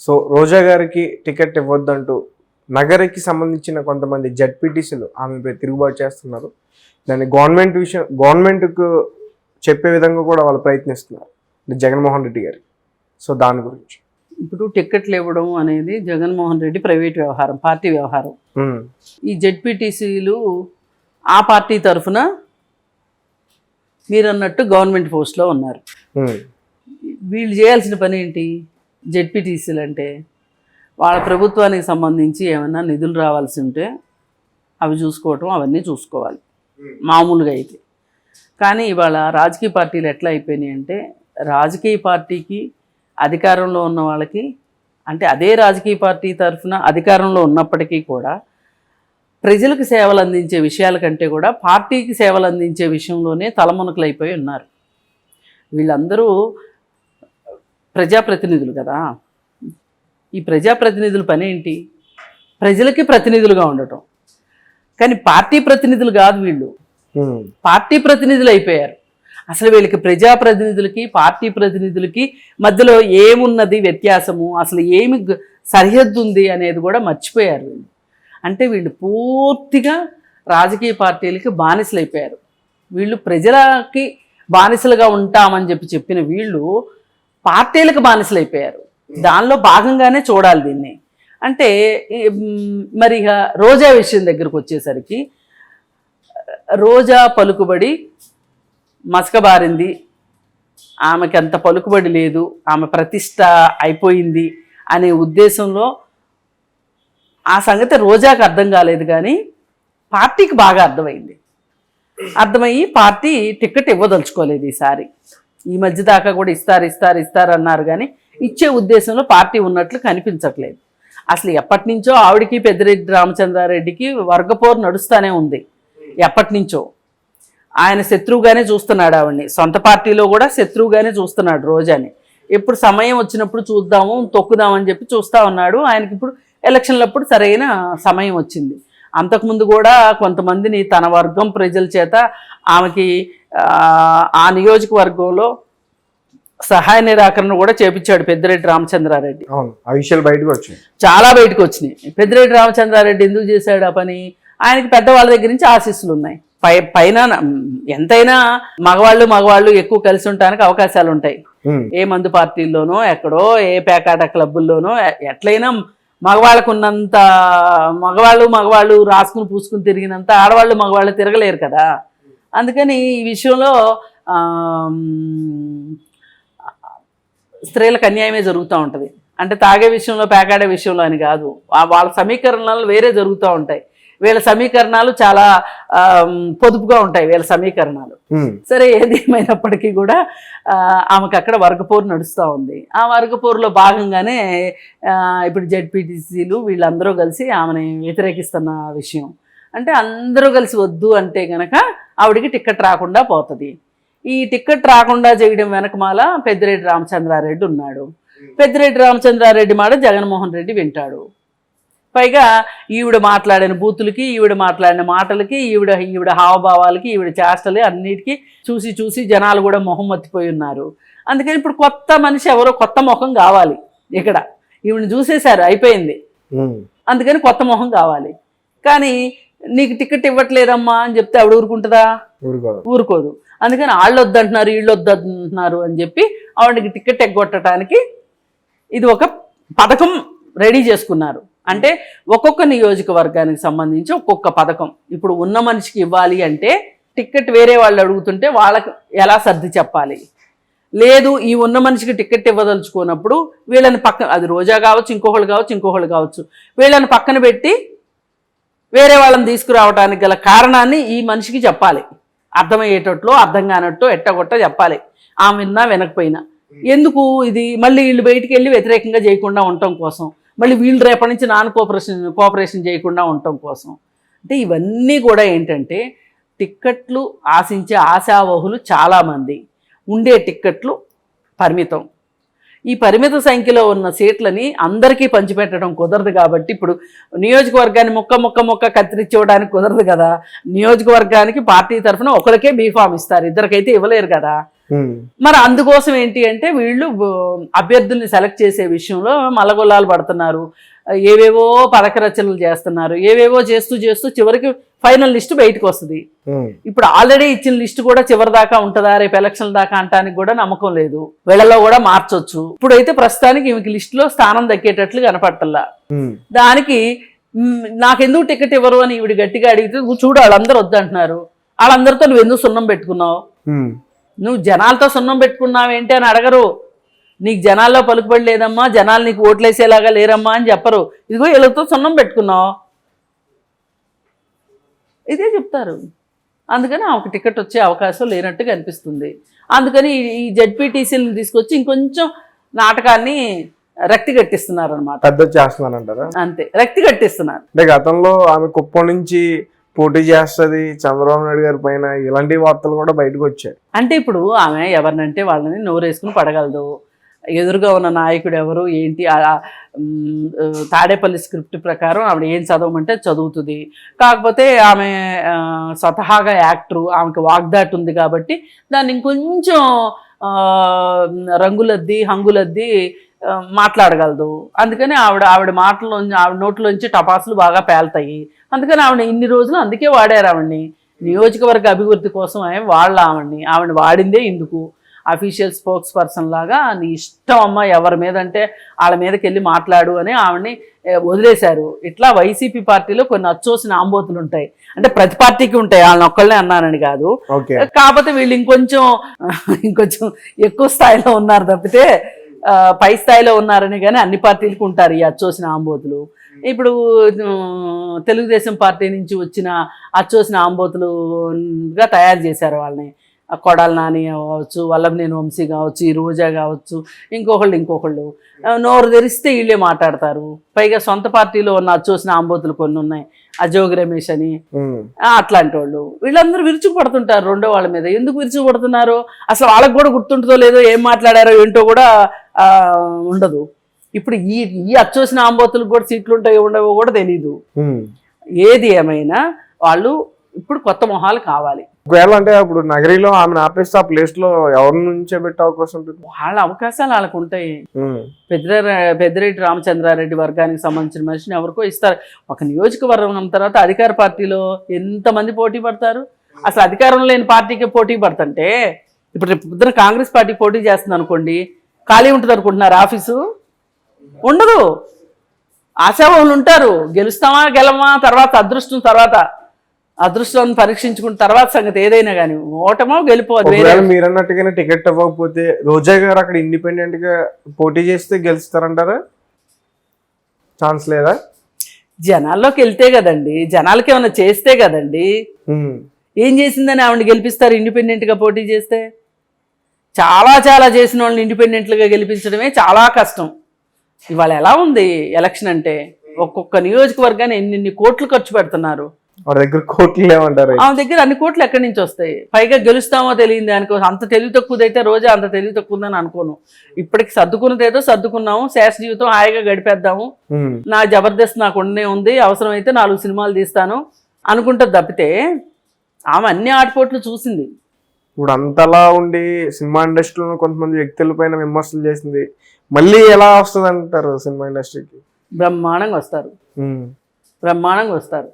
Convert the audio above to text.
So రోజా గారికి ticket ఇవ్వద్దంటూ నగరికి సంబంధించిన కొంతమంది జడ్పీటీసీలు ఆమెపై తిరుగుబాటు చేస్తున్నారు. దాన్ని గవర్నమెంట్కు చెప్పే విధంగా కూడా వాళ్ళు ప్రయత్నిస్తున్నారు జగన్మోహన్ రెడ్డి గారికి. సో దాని గురించి ఇప్పుడు టికెట్లు ఇవ్వడం అనేది జగన్మోహన్ రెడ్డి ప్రైవేట్ వ్యవహారం, పార్టీ వ్యవహారం. ఈ జెడ్పీటీసీలు ఆ పార్టీ తరఫున మీరన్నట్టు గవర్నమెంట్ పోస్ట్లో ఉన్నారు. వీళ్ళు చేయాల్సిన పని ఏంటి? జెడ్పీటీసీలు అంటే వాళ్ళ ప్రభుత్వానికి సంబంధించి ఏమైనా నిధులు రావాల్సి ఉంటే అవి చూసుకోవటం, అవన్నీ చూసుకోవాలి మామూలుగా అయితే. కానీ ఇవాళ రాజకీయ పార్టీలు ఎట్లా అయిపోయినాయి అంటే, రాజకీయ పార్టీకి అధికారంలో ఉన్న వాళ్ళకి, అంటే అదే రాజకీయ పార్టీ తరఫున అధికారంలో ఉన్నప్పటికీ కూడా ప్రజలకు సేవలు అందించే విషయాల కంటే కూడా పార్టీకి సేవలు అందించే విషయంలోనే తలమునకలైపోయి ఉన్నారు. వీళ్ళందరూ ప్రజాప్రతినిధులు కదా. ఈ ప్రజాప్రతినిధుల పని ఏంటి? ప్రజలకి ప్రతినిధులుగా ఉండటం. కానీ పార్టీ ప్రతినిధులు కాదు వీళ్ళు, పార్టీ ప్రతినిధులు అయిపోయారు. అసలు వీళ్ళకి ప్రజాప్రతినిధులకి పార్టీ ప్రతినిధులకి మధ్యలో ఏమున్నది వ్యత్యాసము, అసలు ఏమి సరిహద్దు ఉంది అనేది కూడా మర్చిపోయారు వీళ్ళు. అంటే వీళ్ళు పూర్తిగా రాజకీయ పార్టీలకి బానిసలు అయిపోయారు. వీళ్ళు ప్రజలకి బానిసలుగా ఉంటామని చెప్పిన వీళ్ళు పార్టీలకు బానిసలు అయిపోయారు. దానిలో భాగంగానే చూడాలి దీన్ని. అంటే మరి ఇక రోజా విషయం దగ్గరకు వచ్చేసరికి, రోజా పలుకుబడి మసకబారింది, ఆమెకి అంత పలుకుబడి లేదు, ఆమె ప్రతిష్ట అయిపోయింది అనే ఉద్దేశంలో ఆ సంగతి రోజాకి అర్థం కాలేదు, కానీ పార్టీకి బాగా అర్థమైంది. అర్థమయ్యి పార్టీ టికెట్ ఇవ్వదలుచుకోలేదు ఈసారి. ఈ మధ్య దాకా కూడా ఇస్తారు అన్నారు, కానీ ఇచ్చే ఉద్దేశంలో పార్టీ ఉన్నట్లు కనిపించట్లేదు. అసలు ఎప్పటి నుంచో ఆవిడికి పెద్దిరెడ్డి రామచంద్రారెడ్డికి వర్గపోరు నడుస్తూనే ఉంది. ఎప్పటి నుంచో ఆయన శత్రువుగానే చూస్తున్నాడు ఆవిడ్ని, సొంత పార్టీలో కూడా శత్రువుగానే చూస్తున్నాడు రోజాని. ఎప్పుడు సమయం వచ్చినప్పుడు చూద్దాము, తొక్కుదామని చెప్పి చూస్తూ ఉన్నాడు. ఆయనకి ఇప్పుడు ఎలక్షన్లప్పుడు సరైన సమయం వచ్చింది. అంతకుముందు కూడా కొంతమందిని తన వర్గం ప్రజల చేత ఆమెకి ఆ నియోజకవర్గంలో సహాయ నిరాకరణ కూడా చేపించాడు పెద్దిరెడ్డి రామచంద్రారెడ్డి. ఆ విషయాలు బయటకు వచ్చినాయి, చాలా బయటకు వచ్చినాయి. పెద్దిరెడ్డి రామచంద్రారెడ్డి ఎందుకు చేశాడు ఆ పని? ఆయనకి పెద్దవాళ్ళ దగ్గర నుంచి ఆశీస్సులు ఉన్నాయి. పైన ఎంతైనా మగవాళ్ళు ఎక్కువ కలిసి ఉండడానికి అవకాశాలు ఉంటాయి. ఏ మందు పార్టీల్లోనో, ఎక్కడో ఏ పేకాట క్లబ్బుల్లోనో, ఎట్లయినా మగవాళ్ళకు ఉన్నంత మగవాళ్ళు రాసుకుని పూసుకుని తిరిగినంత మగవాళ్ళు తిరగలేరు కదా. అందుకని ఈ విషయంలో స్త్రీలకు అన్యాయమే జరుగుతూ ఉంటుంది. అంటే తాగే విషయంలో, పేకాడే విషయంలో అని కాదు, వాళ్ళ సమీకరణాలు వేరే జరుగుతూ ఉంటాయి. వీళ్ళ సమీకరణాలు చాలా పొదుపుగా ఉంటాయి వీళ్ళ సమీకరణాలు. సరే, ఏదేమైనప్పటికీ కూడా ఆమెకు అక్కడ వర్గపోరు నడుస్తూ ఉంది. ఆ వర్గపోరులో భాగంగానే ఇప్పుడు జెడ్పీటీసీలు వీళ్ళందరూ కలిసి ఆమెని వ్యతిరేకిస్తున్న విషయం. అంటే అందరూ కలిసి వద్దు అంటే గనక ఆవిడికి టికెట్ రాకుండా పోతుంది. ఈ టికెట్ రాకుండా చేయడం వెనకమాల పెద్దిరెడ్డి రామచంద్రారెడ్డి ఉన్నాడు. పెద్దిరెడ్డి రామచంద్రారెడ్డి మాట జగన్మోహన్ రెడ్డి వింటాడు. పైగా ఈవిడ మాట్లాడిన బూతులకి, ఈవిడ మాట్లాడిన మాటలకి, ఈవిడ హావభావాలకి, ఈవిడ చేష్టలు అన్నిటికీ చూసి జనాలు కూడా మొహం మత్తిపోయి ఉన్నారు. అందుకని ఇప్పుడు కొత్త మనిషి ఎవరో, కొత్త ముఖం కావాలి. ఇక్కడ ఈవిడని చూసేశారు, అయిపోయింది. అందుకని కొత్త ముఖం కావాలి. కానీ నీకు టికెట్ ఇవ్వట్లేదమ్మా అని చెప్తే ఆవిడ ఊరుకుంటుందా? ఊరుకోదు. అందుకని వాళ్ళు వద్దంటున్నారు, వీళ్ళు వద్దంటున్నారు అని చెప్పి ఆవిడకి టికెట్ ఎగ్గొట్టడానికి ఇది ఒక పథకం రెడీ చేసుకున్నారు. అంటే ఒక్కొక్క నియోజకవర్గానికి సంబంధించి ఒక్కొక్క పథకం. ఇప్పుడు ఉన్న మనిషికి ఇవ్వాలి అంటే టికెట్ వేరే వాళ్ళు అడుగుతుంటే వాళ్ళకి ఎలా సర్ది చెప్పాలి? లేదు, ఈ ఉన్న మనిషికి టికెట్ ఇవ్వదలుచుకున్నప్పుడు వీళ్ళని పక్కన, అది రోజా కావచ్చు, ఇంకొకళ్ళు కావచ్చు, వీళ్ళని పక్కన పెట్టి వేరే వాళ్ళని తీసుకురావడానికి గల కారణాన్ని ఈ మనిషికి చెప్పాలి. అర్థమయ్యేటట్లు, అర్థం కానట్టు ఎట్టగొట్ట చెప్పాలి. ఆమె విన్నా వినకపోయినా. ఎందుకు ఇది? మళ్ళీ వీళ్ళు బయటికి వెళ్ళి వ్యతిరేకంగా చేయకుండా ఉండటం కోసం, మళ్ళీ వీళ్ళు రేపటి నుంచి కోఆపరేషన్ చేయకుండా ఉండటం కోసం. అంటే ఇవన్నీ కూడా ఏంటంటే, టిక్కెట్లు ఆశించే ఆశావహులు చాలామంది, ఉండే టిక్కెట్లు పరిమితం. ఈ పరిమిత సంఖ్యలో ఉన్న సీట్లని అందరికీ పంచిపెట్టడం కుదరదు. కాబట్టి ఇప్పుడు నియోజకవర్గాన్ని మొక్క కత్తిరించివ్వడానికి కుదరదు కదా. నియోజకవర్గానికి పార్టీ తరఫున ఒకరికే బీఫామ్ ఇస్తారు, ఇద్దరికైతే ఇవ్వలేరు కదా. మరి అందుకోసం ఏంటి అంటే వీళ్ళు అభ్యర్థుల్ని సెలెక్ట్ చేసే విషయంలో మల్లగొల్లాలు పడుతున్నారు, ఏవేవో పథక రచనలు చేస్తున్నారు, ఏవేవో చేస్తూ చేస్తూ చివరికి ఫైనల్ లిస్ట్ బయటకు వస్తుంది. ఇప్పుడు ఆల్రెడీ ఇచ్చిన లిస్ట్ కూడా చివరి దాకా ఉంటుందా, రేపు ఎలక్షన్ దాకా అంటానికి కూడా నమ్మకం లేదు. వీళ్ళలో కూడా మార్చొచ్చు. ఇప్పుడైతే ప్రస్తుతానికి ఈమెకి లిస్ట్ లో స్థానం దక్కేటట్లు కనపట్టల్లా. దానికి నాకెందుకు టికెట్ ఇవ్వరు అని ఈవిడ గట్టిగా అడిగితే, చూడు వాళ్ళందరూ వద్దంటున్నారు, వాళ్ళందరితో నువ్వు ఎందుకు సున్నం పెట్టుకున్నావు, నువ్వు జనాలతో సున్నం పెట్టుకున్నావేంటి అని అడగరు. నీకు జనాల్లో పలుకుబడి లేదమ్మా, జనాలు నీకు ఓట్లేసేలాగా లేరమ్మా అని చెప్పరు. ఇదిగో వీళ్ళతో సున్నం పెట్టుకున్నావు, ఇదే చెప్తారు. అందుకని ఆమెకు టికెట్ వచ్చే అవకాశం లేనట్టుగా అనిపిస్తుంది. అందుకని ఈ జెడ్పీటీసీలను తీసుకొచ్చి ఇంకొంచెం నాటకాన్ని రక్తి కట్టిస్తున్నారు అనమాట. పెద్ద చేస్తున్నారంటారా? అంతే, రక్తి కట్టిస్తున్నారు. అంటే గతంలో ఆమె కుప్పం నుంచి పోటీ చేస్తుంది చంద్రబాబు నాయుడు గారి పైన, ఇలాంటి వార్తలు కూడా బయటకు వచ్చాయి. అంటే ఇప్పుడు ఆమె ఎవరినంటే వాళ్ళని నోరేసుకుని పడగలదు. ఎదురుగా ఉన్న నాయకుడు ఎవరు ఏంటి, తాడేపల్లి స్క్రిప్ట్ ప్రకారం ఆవిడ ఏం చదవమంటే చదువుతుంది. కాకపోతే ఆమె స్వతహాగా యాక్టరు, ఆమెకి వాగ్దాటి ఉంది కాబట్టి దాన్ని ఇంకొంచెం రంగులద్ది హంగులద్ది మాట్లాడగలదు. అందుకని ఆవిడ మాటల్లోంచి, ఆవిడ నోట్లోంచి టపాసులు బాగా పేలుతాయి. అందుకని ఆవిడ ఇన్ని రోజులు అందుకే వాడారు. ఆవిడ్ని నియోజకవర్గ అభివృద్ధి కోసం ఆవిడ వాడిందే ఇందుకు. అఫీషియల్ స్పోక్స్ పర్సన్ లాగా నీ ఇష్టం అమ్మ, ఎవరి మీద అంటే వాళ్ళ మీదకి వెళ్ళి మాట్లాడు అని ఆవిడని వదిలేశారు. ఇట్లా వైసీపీ పార్టీలో కొన్ని అచ్చోసిన ఆంబోతులు ఉంటాయి. అంటే ప్రతి పార్టీకి ఉంటాయి, వాళ్ళని ఒక్కళ్ళనే అన్నానని కాదు. కాకపోతే వీళ్ళు ఇంకొంచెం ఎక్కువ స్థాయిలో ఉన్నారు తప్పితే పై స్థాయిలో ఉన్నారని కానీ అన్ని పార్టీలకు ఉంటారు ఈ అచ్చోసిన ఆంబోతులు. ఇప్పుడు తెలుగుదేశం పార్టీ నుంచి వచ్చిన అచ్చోసిన ఆంబోతులుగా తయారు చేశారు వాళ్ళని. కొడాలి నాని కావచ్చు, వల్లభనేని వంశీ కావచ్చు, ఈ రోజా కావచ్చు, ఇంకొకళ్ళు నోరు తెరిస్తే వీళ్ళే మాట్లాడతారు. పైగా సొంత పార్టీలో ఉన్న అచ్చోసిన ఆంబోతులు కొన్ని ఉన్నాయి, అజోగ్ రమేష్ అని, అట్లాంటి వాళ్ళు. వీళ్ళందరూ విరుచుకుపడుతుంటారు రెండో వాళ్ళ మీద. ఎందుకు విరుచుకుపడుతున్నారు అసలు వాళ్ళకి కూడా గుర్తుంటుందో లేదో, ఏం మాట్లాడారో ఏంటో కూడా ఉండదు. ఇప్పుడు ఈ అచ్చోసిన ఆంబోతులకు కూడా సీట్లు ఉంటాయో ఉండవో కూడా తెలీదు. ఏది ఏమైనా వాళ్ళు ఇప్పుడు కొత్త మొహాలు కావాలి. ఒకవేళ అంటే అప్పుడు నగరిలో ఆమెను ఆపేస్తే ఆ ప్లేస్ లో ఎవరి నుంచే పెట్టే అవకాశం ఉంటుంది? వాళ్ళ అవకాశాలు వాళ్ళకు ఉంటాయి. పెద్దిరెడ్డి రామచంద్రారెడ్డి వర్గానికి సంబంధించిన మనిషిని ఎవరికో ఇస్తారు. ఒక నియోజకవర్గం తర్వాత అధికార పార్టీలో ఎంతమంది పోటీ పడతారు? అసలు అధికారం లేని పార్టీకి పోటీ పడుతుంటే, ఇప్పుడు పొద్దున కాంగ్రెస్ పార్టీ పోటీ చేస్తుంది అనుకోండి, ఖాళీ ఉంటుంది అనుకుంటున్నారు ఆఫీసు? ఉండదు. ఆశావాహులు ఉంటారు, గెలుస్తామా గెలవమా తర్వాత అదృష్టాన్ని పరీక్షించుకున్న తర్వాత సంగతి ఏదైనా కానీ, ఓటమో గెలుపో. మీరు అన్నట్టుగానే టికెట్ ఇవ్వకపోతే రోజా గారు అక్కడ ఇండిపెండెంట్ గా పోటీ చేస్తే గెలుస్తారంటారా? ఛాన్స్ లేదా? జనాల్లోకి వెళ్తే కదండి, జనాలకి ఏమైనా చేస్తే కదండి. ఏం చేసిందని ఆవిడ గెలిపిస్తారు ఇండిపెండెంట్ గా పోటీ చేస్తే? చాలా చేసిన వాళ్ళని ఇండిపెండెంట్లుగా గెలిపించడమే చాలా కష్టం. ఇవాళ ఎలా ఉంది ఎలక్షన్ అంటే, ఒక్కొక్క నియోజకవర్గాన్ని ఎన్ని కోట్లు ఖర్చు పెడుతున్నారు. ఆమె దగ్గర అన్ని కోట్లు ఎక్కడి నుంచి వస్తాయి? పైగా గెలుస్తామో తెలియదు అనుకో. అంత తెలివి తక్కువదైతే రోజా అంత తెలివి తక్కువదని అనుకోను. ఇప్పటికి సర్దుకున్నదేదో సర్దుకున్నాము, శేష జీవితం హాయిగా గడిపేద్దాము, నా జబర్దస్త్ నాకు ఉంది, అవసరమైతే 4 సినిమాలు తీస్తాను అనుకుంటుంది తప్పితే ఆమె అన్ని ఆటపోట్లు చూసింది. ఇప్పుడు అంతలా ఉండి సినిమా ఇండస్ట్రీలో కొంతమంది వ్యక్తుల పైన విమర్శలు చేసింది, మళ్ళీ ఎలా వస్తుంది అంటారు సినిమా ఇండస్ట్రీకి? బ్రహ్మాండంగా వస్తారు.